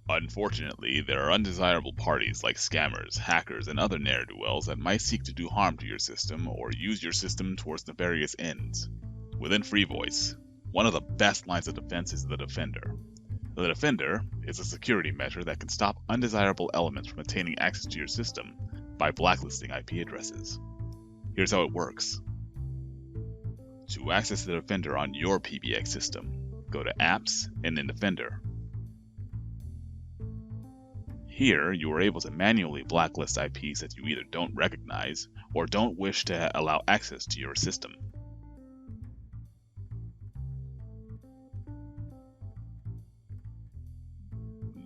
Unfortunately, there are undesirable parties like scammers, hackers, and other ne'er-do-wells that might seek to do harm to your system or use your system towards nefarious ends. Within Freevoice, one of the best lines of defense is the Defender. The Defender is a security measure that can stop undesirable elements from attaining access to your system by blacklisting IP addresses. Here's how it works. To access the Defender on your PBX system, go to Apps and then Defender. Here, you are able to manually blacklist IPs that you either don't recognize or don't wish to allow access to your system.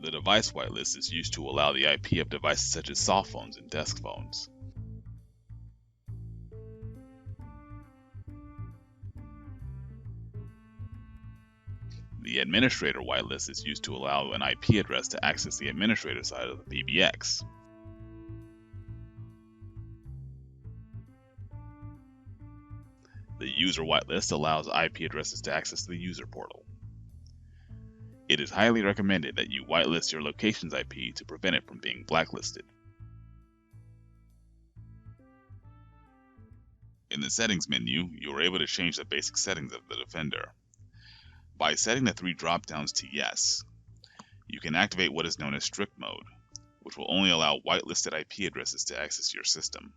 The device whitelist is used to allow the IP of devices such as soft phones and desk phones. The administrator whitelist is used to allow an IP address to access the administrator side of the PBX. The user whitelist allows IP addresses to access the user portal. It is highly recommended that you whitelist your location's IP to prevent it from being blacklisted. In the settings menu, you are able to change the basic settings of the Defender. By setting the 3 drop-downs to yes, you can activate what is known as strict mode, which will only allow whitelisted IP addresses to access your system.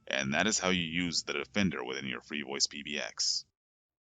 And that is how you use the Defender within your Freevoice PBX.